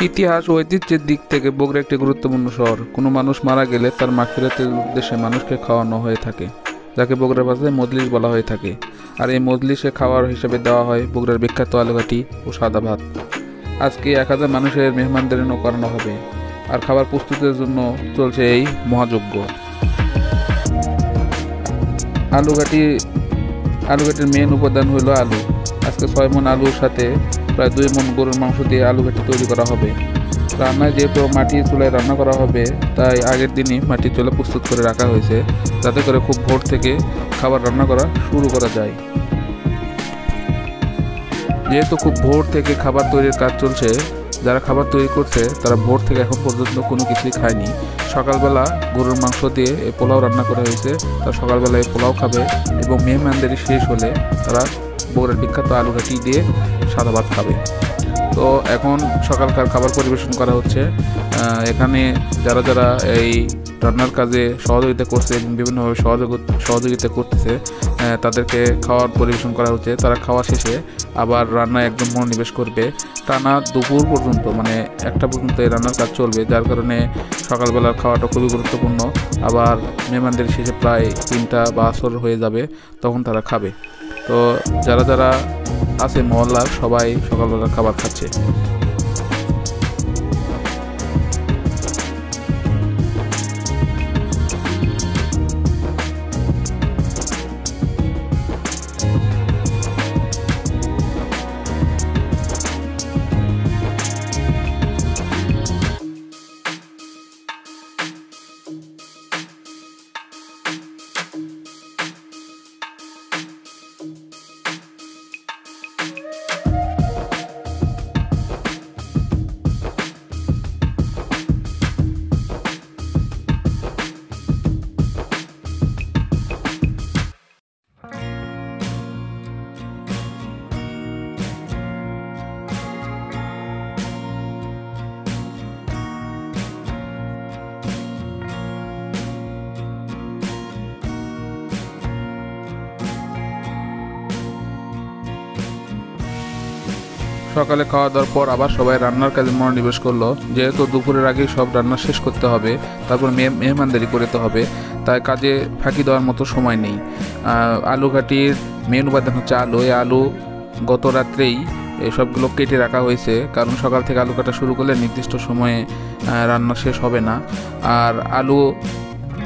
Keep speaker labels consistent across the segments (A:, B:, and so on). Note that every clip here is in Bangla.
A: ইতিহাস ও ঐতিহ্যের দিক থেকে বগুড়া একটি গুরুত্বপূর্ণ শহর। কোনো মানুষ মারা গেলে তার মাগফিরাতের উদ্দেশ্যে মানুষকে খাওয়ানো হয়ে থাকে, যাকে বগুড়ার ভাষায় মজলিস বলা হয়ে থাকে। আর এই মজলিসে খাওয়ার হিসেবে দেওয়া হয় বগুড়ার বিখ্যাত আলুঘাটি ও সাদা ভাত। আজকে 1000 মানুষের মেহমানদারি করানো হবে, আর খাবার প্রস্তুতের জন্য চলছে এই মহাযজ্ঞ। আলুঘাটির মেন উপাদান হলো আলু। আজকে 6 মণ আলুর সাথে প্রায় 2 মণ গরুর মাংস দিয়ে আলুঘাটি তৈরি করা হবে। রান্নায় যেহেতু মাটির চুলায় রান্না করা হবে, তাই আগের দিনই মাটির চুলা প্রস্তুত করে রাখা হয়েছে, যাতে করে খুব ভোর থেকে খাবার রান্না করা শুরু করা যায়। যেহেতু খুব ভোর থেকে খাবার তৈরির কাজ চলছে, যারা খাবার তৈরি করছে তারা ভোর থেকে এখন পর্যন্ত কোনো কিছুই খায়নি। সকালবেলা গরুর মাংস দিয়ে এই পোলাও রান্না করা হয়েছে, তারা সকালবেলা এই পোলাও খাবে এবং মেহমানদারি শেষ হলে তারা বগুড়ার বিখ্যাত আলুঘাটি দিয়ে সাদা ভাত খাবে। তো এখন সকালকার খাবার পরিবেশন করা হচ্ছে। এখানে যারা যারা এই রান্নার কাজে সহযোগিতা করছে এবং বিভিন্নভাবে সহযোগিতা করতেছে, তাদেরকে খাওয়ার পরিবেশন করা হচ্ছে। তারা খাওয়া শেষে আবার রান্নায় একদম মনোনিবেশ করবে। টানা দুপুর পর্যন্ত, মানে 1টা পর্যন্ত এই রান্নার কাজ চলবে, যার কারণে সকালবেলার খাওয়াটা খুবই গুরুত্বপূর্ণ। আবার মেহমানদের শেষে প্রায় 3টা বা আসর হয়ে যাবে, তখন তারা খাবে। তো যারা যারা আছে মহল্লার সবাই সকালবেলার খাবার খাচ্ছে। সকালে খাওয়া দাওয়ার পর আবার সবাই রান্নার কাজে মনোনিবেশ করলো। যেহেতু দুপুরের আগেই সব রান্না শেষ করতে হবে, তারপর মেহমানদারি করতে হবে, তাই কাজে ফাঁকি দেওয়ার মতো সময় নেই। আলুঘাটির মেন উপাদান হচ্ছে আলু। এই আলু গত রাত্রেই সবগুলো কেটে রাখা হয়েছে, কারণ সকাল থেকে আলু কাটা শুরু করলে নির্দিষ্ট সময়ে রান্না শেষ হবে না। আর আলু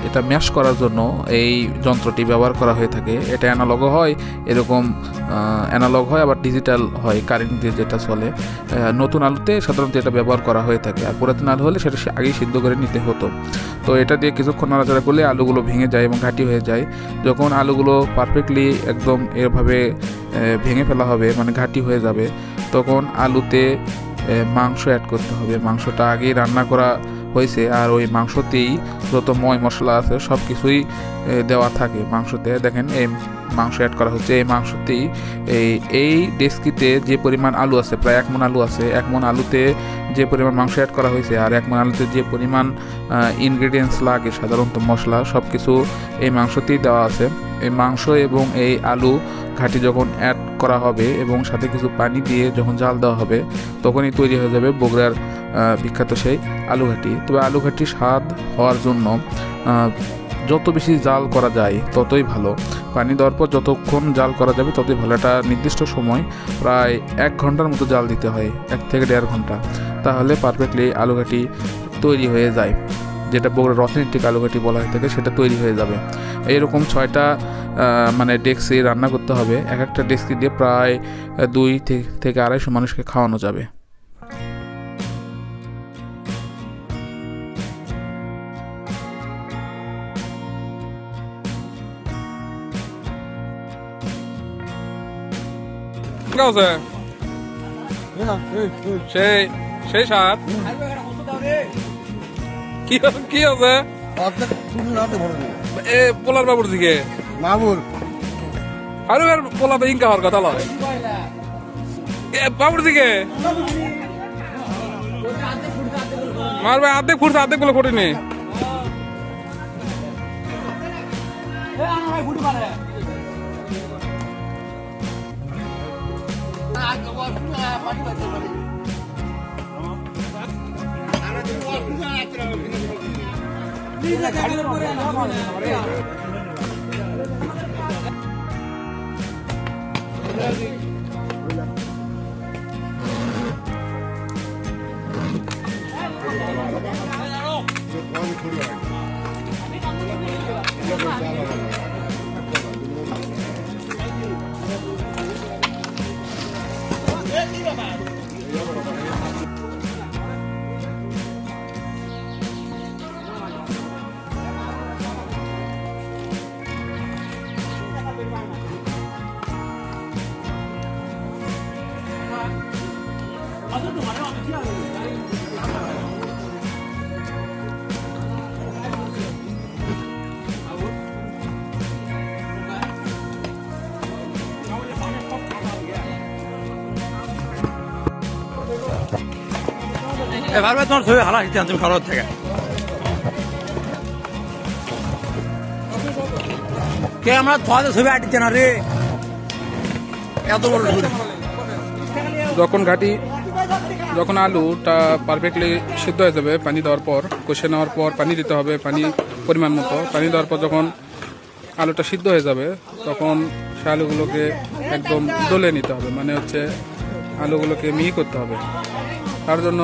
A: এটা ম্যাশ করার জন্য এই যন্ত্রটি ব্যবহার করা হয়ে থাকে। এটা অ্যানালগও হয়, এরকম অ্যানালগ হয়, আবার ডিজিটাল হয়, কারেন্ট দিয়ে যেটা চলে। নতুন আলুতে সাধারণত এটা ব্যবহার করা হয়ে থাকে, আর পুরাতন আলু হলে সেটা আগেই সিদ্ধ করে নিতে হতো। তো এটা দিয়ে কিছুক্ষণ নাড়াচাড়া করলে আলুগুলো ভেঙে যায় এবং ঘাঁটি হয়ে যায়। যখন আলুগুলো পারফেক্টলি একদম এভাবে ভেঙে ফেলা হবে, মানে ঘাঁটি হয়ে যাবে, তখন আলুতে মাংস অ্যাড করতে হবে। মাংসটা আগেই রান্না করা হয়েছে, আর ওই মাংসতেই যত মশলা আছে সব কিছুই দেওয়া থাকে মাংসতে। দেখেন এই মাংস অ্যাড করা হচ্ছে। এই মাংসতেই এই ডেস্কিতে যে পরিমাণ আলু আছে, প্রায় 1 মণ আলু আছে, 1 মণ আলুতে যে পরিমাণ মাংস অ্যাড করা হয়েছে, আর 1 মণ আলুতে যে পরিমাণ ইনগ্রেডিয়েন্টস লাগে সাধারণত মশলা, সব কিছু এই মাংসতেই দেওয়া আছে। এই মাংস এবং এই আলু ঘাঁটি যখন অ্যাড করা হবে এবং সাথে কিছু পানি দিয়ে যখন জাল দেওয়া হবে, তখনই তৈরি হয়ে যাবে বগুড়ার বিখ্যাত সেই আলুঘাটি। তবে আলুঘাটি স্বাদ হওয়ার জন্য যত বেশি জাল করা যায় ততই ভালো। পানি দেওয়ার পর যতক্ষণ জাল করা যাবে ততই ভালো। এটা নির্দিষ্ট সময় প্রায় 1 ঘন্টার মতো জাল দিতে হয়, 1 থেকে 1.5 ঘন্টা, তাহলে পারফেক্টলি আলুঘাটি তৈরি হয়ে যায়। যেটা বগুড়ার অথেন্টিক আলুঘাটি বলা হয়ে থাকে, সেটা তৈরি হয়ে যাবে। এইরকম 6টা মানে ডেক্সি রান্না করতে হবে। এক একটা ডেক্সি দিয়ে প্রায় 2 থেকে 250 মানুষকে খাওয়ানো যাবে। সেই সেই সাত কি আছে পোলার বাবুর দিকে বাবুর আর পোলা ইনকা হওয়ার কথা লয় বাবুর দিকে মার ভাই আর্ধেক ফুটছে, আর্ধেক গুলো ফুটেনি।
B: এবারে তোমার ছবি হারা হিতে তুমি খরচ থেকে কে আমরা তোমাদের ছবি আটিছে না রে এত বড়
A: যখন আলুটা পারফেক্টলি সিদ্ধ হয়ে যাবে পানি দেওয়ার পর কষে নেওয়ার পর পানি দিতে হবে, পানি পরিমাণ মতো পানি দেওয়ার পর যখন আলুটা সিদ্ধ হয়ে যাবে তখন সে আলুগুলোকে একদম ডলে নিতে হবে, মানে হচ্ছে আলুগুলোকে মিহি করতে হবে। তার জন্য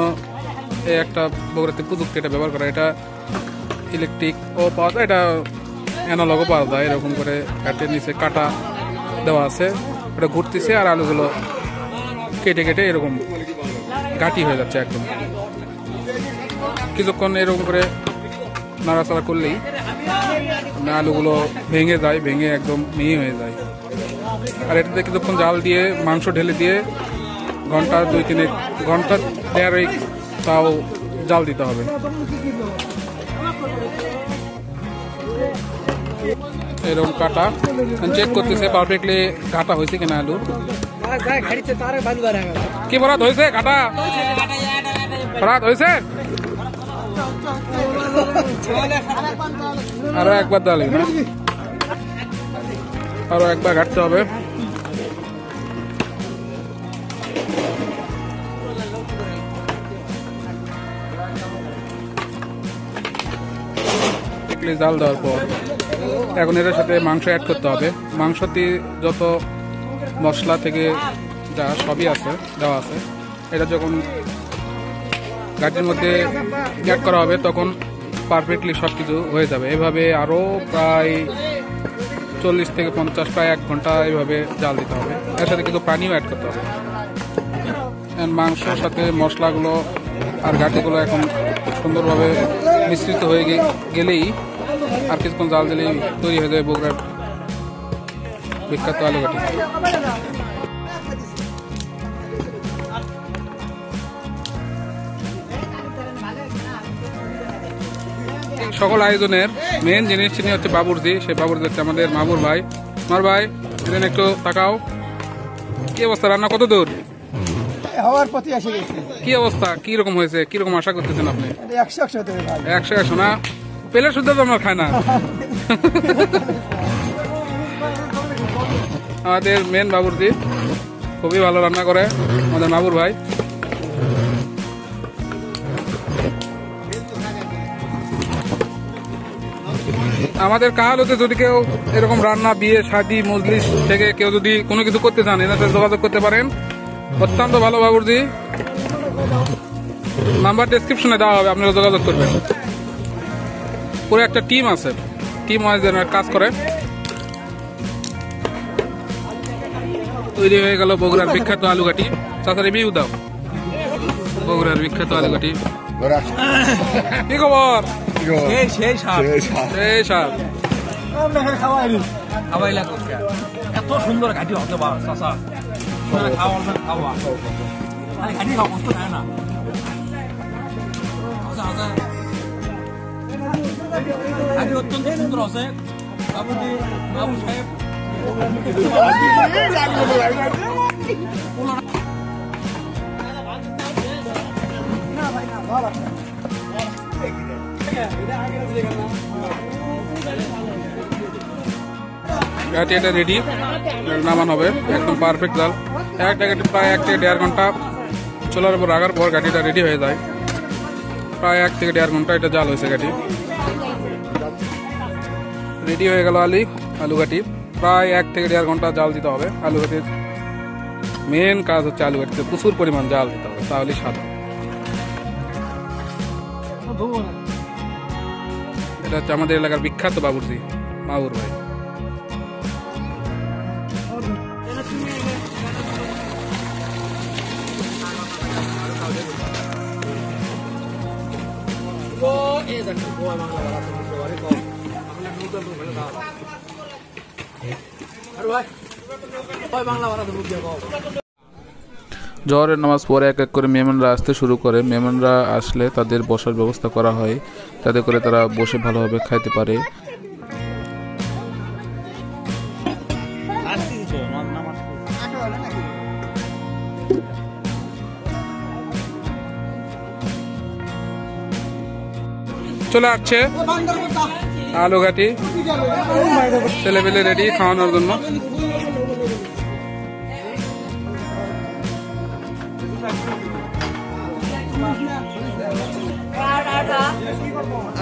A: এই একটা বগুড়াতে প্রযুক্তি এটা ব্যবহার করা, এটা ইলেকট্রিক ও পাওয়া যায়, এটা অ্যানালগও পাওয়া যায়। এরকম করে কাঠের নিচে কাটা দেওয়া আছে, ওটা ঘুরতেছে আর আলুগুলো কেটে কেটে এরকম গাঁটি হয়ে যাচ্ছে। একদম কিছুক্ষণ এরকম করে নাড়াচাড়া করলেই আলুগুলো ভেঙে যায়, ভেঙে একদম মিহি হয়ে যায়। আর এটাতে কিছুক্ষণ জাল দিয়ে মাংস ঢেলে দিয়ে ঘন্টা 2-3 ঘন্টা দেড় তাও জাল দিতে হবে। এরকম কাটা চেক করতেছে পারফেক্টলি কাটা হয়েছে কিনা আলু। কি বরাত হয়েছে? কাটা বরাত হয়েছে। আরো একবার ডালি না, আরো একবার ঘাটতে হবে। জাল দেওয়ার পর এখন এটার সাথে মাংস অ্যাড করতে হবে। মাংসতে যত মশলা থেকে যা সবই আছে দেওয়া আছে, এটা যখন গাড়ির মধ্যে অ্যাড করা হবে তখন পারফেক্টলি সব কিছু হয়ে যাবে। এভাবে আরও প্রায় 40 থেকে 50 প্রায় 1 ঘন্টা এইভাবে জাল দিতে হবে। এর সাথে কিছু পানিও অ্যাড করতে হবে। মাংসের সাথে মশলাগুলো আর গাঠিগুলো এখন সুন্দরভাবে মিশ্রিত হয়ে গেলেই আর কিছুক্ষণ জাল দিলেই তৈরি হয়ে যাবে বগুড়ার বিখ্যাত আলু ঘাটি। সকল আয়োজনের মেন জিনিস চিনি হচ্ছে বাবুর্জি। সেই বাবুর্জি হচ্ছে আমাদের মামুর ভাই। মামুর ভাই এদিন একটু তাকাও, কি অবস্থা? রান্না কত দূর? কি অবস্থা, কি রকম হয়েছে, কি রকম আশা করতেছেন আপনি? 100 না, পেলে শুদ্ধ তো আমরা খায় না। আমাদের মেন বাবুর্জি খুবই ভালো রান্না করে আমাদের মামুর ভাই। আমাদের কাহালতে যদি কেউ এরকম রান্না, বিয়ে, শাদী, মজলিস থেকে কেউ যদি কোনো কিছু করতে চান এনার সাথে যোগাযোগ করতে পারেন। অত্যন্ত ভালো বাবুর্জি, নাম্বার ডেসক্রিপশনে দেওয়া হবে, আপনারা যোগাযোগ করবেন। পুরো একটা টিম আছে, টিম ওয়াইজ কাজ করে। তৈরি হয়ে গেল বগুড়ার বিখ্যাত আলু ঘাটি। চাচা রিভিউ দাও বগুড়ার বিখ্যাত আলু ঘাটি। কি খবর?
B: এত সুন্দর ঘাটি হতে পারে চাচা, খাওয়া খাওয়া ঘাটি খাওয়া কষ্ট হয় না। ঘাটি অত্যন্ত সুন্দর আছে। বাবুজি, বাবু সাহেব
A: ঘাটি এটা রেডি, নামান হবে। একদম পারফেক্ট জাল। একটা ঘাটি প্রায় 1 থেকে 1.5 ঘন্টা চলার উপর রাখার পর ঘাটিটা রেডি হয়ে যায়। প্রায় 1 থেকে 1.5 ঘন্টা এটা জাল হয়েছে ঘাটি। রেডি হয়ে গেল আলু ঘাটি। প্রায় 1 থেকে 1.5 ঘন্টা জাল দিতে হবে। আলু ঘাটির মেন কাজ হচ্ছে আলু ঘাটিতে প্রচুর পরিমাণ জাল দিতে হবে, তাহলেই স্বাদ হবে। এটা হচ্ছে আমাদের এলাকার বিখ্যাত বাবুর্চি মাহুর ভাই। জোহরের নামাজ পরে এক এক করে মেহমানরা আসতে শুরু করে। মেহমানরা আসলে তাদের বসার ব্যবস্থা করা হয়, যাতে করে তারা বসে ভালোভাবে খাইতে পারে। চলে আসছে আলু ঘাটি, ছেলেপেলে রেডি খাওয়ানোর জন্য।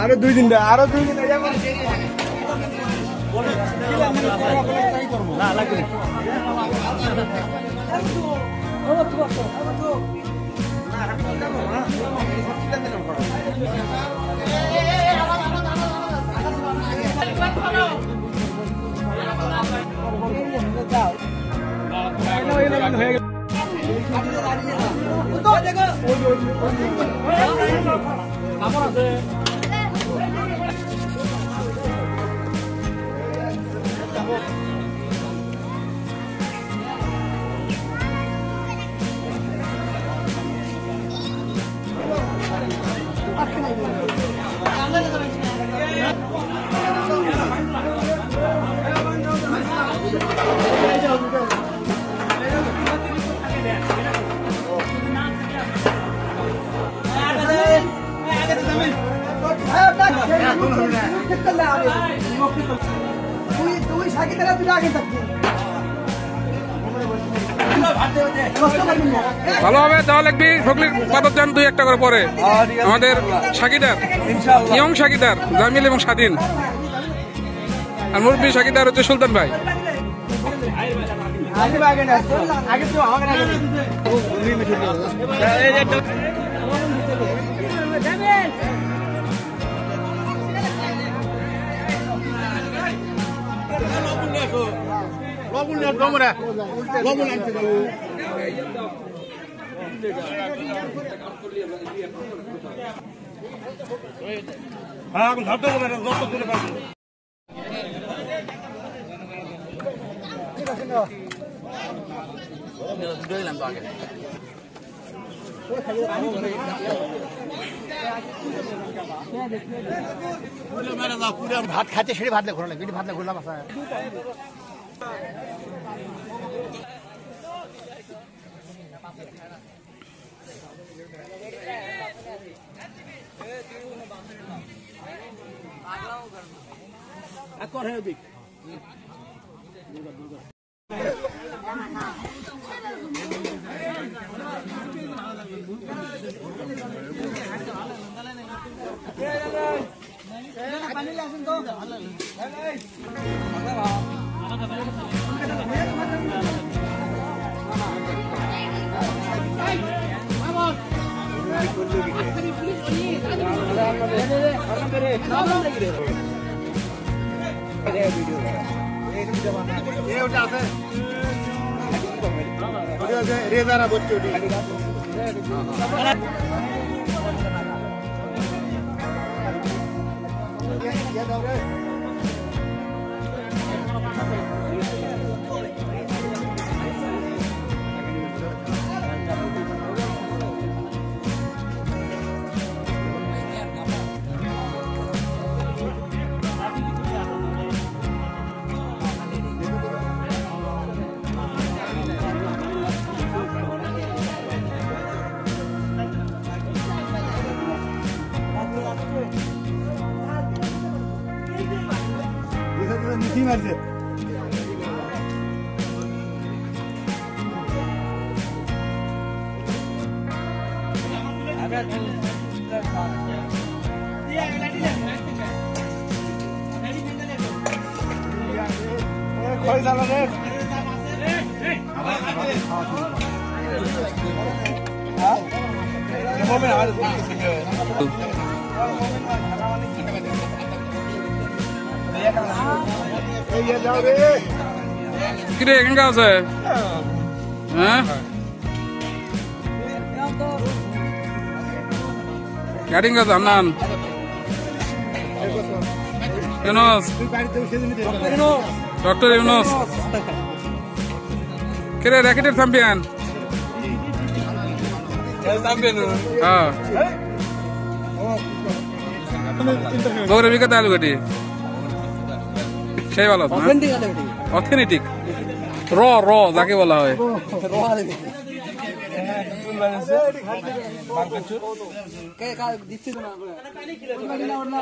C: আরো 2 দিন না লাগবে।
A: ভালো হবে, দেওয়া লাগবে ফকলির পাতার যান 2-1টা করে পরে। আমাদের সাকিদার, ইয়ং সাকিদার, জামিল এবং স্বাধীন। আর মুরব্বী সাকিদার হচ্ছে সুলতান ভাই।
C: ভাত খাইতে সেটা ভাত ঘোরা লাগবে, ভাত ঘুরলাম আসা রেজারা বচ্চি নিচি মারছে কই জানো রে
A: কিরে কেঙ্গা আছে হ্যাঁ ক্যাটিং আছে আন্নান ইউনুস ডক্টর ইউনুস কিরে র্যাকেটের চ্যাম্পিয়ন হ্যাঁ বগুড়া বিখ্যাত আলুঘাটি সেই ভালো অথেন্টিক র র যাকে বলা হয়
D: দিচ্ছি তো না